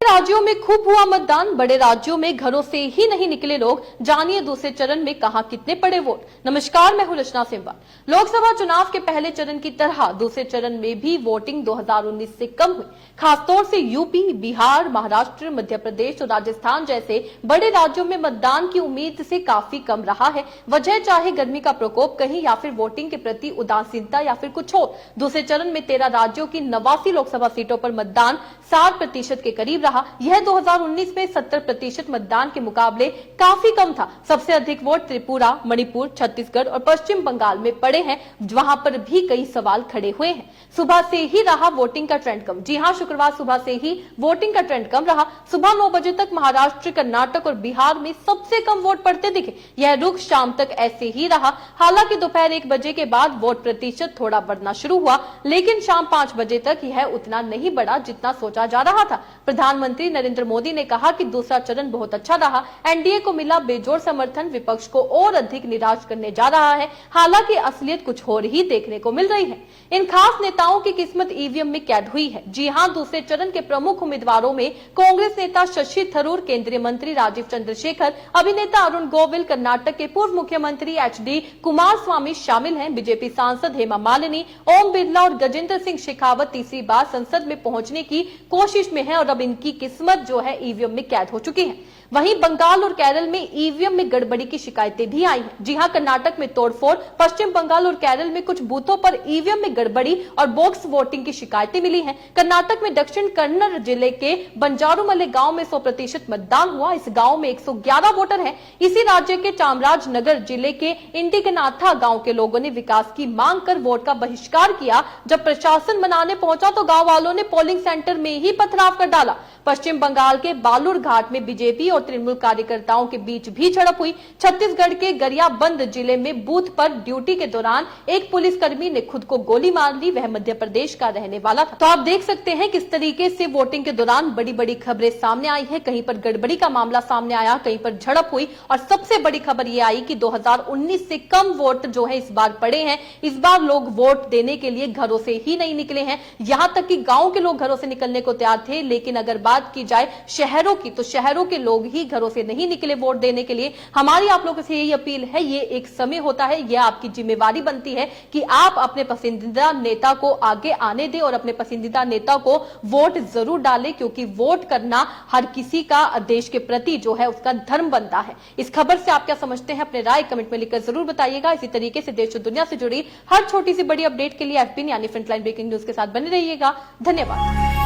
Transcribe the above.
राज्यों में खूब हुआ मतदान, बड़े राज्यों में घरों से ही नहीं निकले लोग। जानिए दूसरे चरण में कहां कितने पड़े वोट। नमस्कार, मैं हूं रचना सिंबा। लोकसभा चुनाव के पहले चरण की तरह दूसरे चरण में भी वोटिंग 2019 से कम हुई। खासतौर से यूपी, बिहार, महाराष्ट्र, मध्य प्रदेश और राजस्थान जैसे बड़े राज्यों में मतदान की उम्मीद से काफी कम रहा है। वजह चाहे गर्मी का प्रकोप कहीं या फिर वोटिंग के प्रति उदासीनता या फिर कुछ और। दूसरे चरण में 13 राज्यों की 89 लोकसभा सीटों पर मतदान 60% के करीब रहा। यह 2019 में 70% मतदान के मुकाबले काफी कम था। सबसे अधिक वोट त्रिपुरा, मणिपुर, छत्तीसगढ़ और पश्चिम बंगाल में पड़े हैं, वहां पर भी कई सवाल खड़े हुए हैं। सुबह से ही रहा वोटिंग का ट्रेंड कम। जी हां, शुक्रवार सुबह से ही वोटिंग का ट्रेंड कम रहा। सुबह 9 बजे तक महाराष्ट्र, कर्नाटक और बिहार में सबसे कम वोट पड़ते दिखे। यह रुख शाम तक ऐसे ही रहा। हालांकि दोपहर 1 बजे के बाद वोट प्रतिशत थोड़ा बढ़ना शुरू हुआ, लेकिन शाम 5 बजे तक यह उतना नहीं बढ़ा जितना सोचा जा रहा था। प्रधानमंत्री नरेंद्र मोदी ने कहा कि दूसरा चरण बहुत अच्छा रहा। एनडीए को मिला बेजोड़ समर्थन विपक्ष को और अधिक निराश करने जा रहा है। हालांकि असलियत कुछ और ही देखने को मिल रही है। इन खास नेताओं की किस्मत ईवीएम में कैद हुई है। जी हां, दूसरे चरण के प्रमुख उम्मीदवारों में कांग्रेस नेता शशि थरूर, केंद्रीय मंत्री राजीव चंद्रशेखर, अभिनेता अरुण गोविल, कर्नाटक के पूर्व मुख्यमंत्री एचडी कुमारस्वामी शामिल हैं। बीजेपी सांसद हेमा मालिनी, ओम बिरला और गजेंद्र सिंह शेखावत तीसरी बार संसद में पहुंचने की कोशिश में हैं और अब इनकी किस्मत जो है ईवीएम में कैद हो चुकी है। वहीं बंगाल और केरल में ईवीएम में गड़बड़ी की शिकायतें भी आई हैं। जी हां, कर्नाटक में तोड़फोड़, पश्चिम बंगाल और केरल में कुछ बूथों पर ईवीएम में गड़बड़ी और बॉक्स वोटिंग की शिकायतें मिली हैं। कर्नाटक में दक्षिण कन्नड़ जिले के बंजारुमले गांव में 100% मतदान हुआ। इस गांव में 111 वोटर हैं। इसी राज्य के चामराजनगर जिले के इंडिगनाथा गांव के लोगों ने विकास की मांग कर वोट का बहिष्कार किया। जब प्रशासन मनाने पहुंचा तो गांव वालों ने पोलिंग सेंटर में ही पथराव कर डाला। पश्चिम बंगाल के बालूरघाट में बीजेपी और तृणमूल कार्यकर्ताओं के बीच भी झड़प हुई। छत्तीसगढ़ के गरियाबंद जिले में बूथ पर ड्यूटी के दौरान एक पुलिसकर्मी ने खुद को गोली मार ली। वह मध्य प्रदेश का रहने वाला था। तो आप देख सकते हैं किस तरीके से वोटिंग के दौरान बड़ी बड़ी खबरें सामने आई है। कहीं पर गड़बड़ी का मामला सामने आया, कहीं पर झड़प हुई और सबसे बड़ी खबर यह आई कि 2019 से कम वोट जो है इस बार पड़े हैं। इस बार लोग वोट देने के लिए घरों से ही नहीं निकले हैं। यहां तक कि गांव के लोग घरों से निकलने को तैयार थे, लेकिन अगर बात की जाए शहरों की तो शहरों के लोग ही घरों से नहीं निकले वोट देने के लिए। हमारी आप लोगों से यही अपील है, ये एक समय होता है, यह आपकी जिम्मेवारी बनती है कि आप अपने पसंदीदा नेता को आगे आने दें और अपने पसंदीदा नेता को वोट जरूर डालें, क्योंकि वोट करना हर किसी का देश के प्रति जो है उसका धर्म बनता है। इस खबर से आप क्या समझते हैं, अपने राय कमेंट में लिखकर जरूर बताइएगा। इसी तरीके से देश और दुनिया से जुड़ी हर छोटी सी बड़ी अपडेट के लिए FB यानी फ्रंटलाइन ब्रेकिंग न्यूज के साथ बने रहिएगा। धन्यवाद।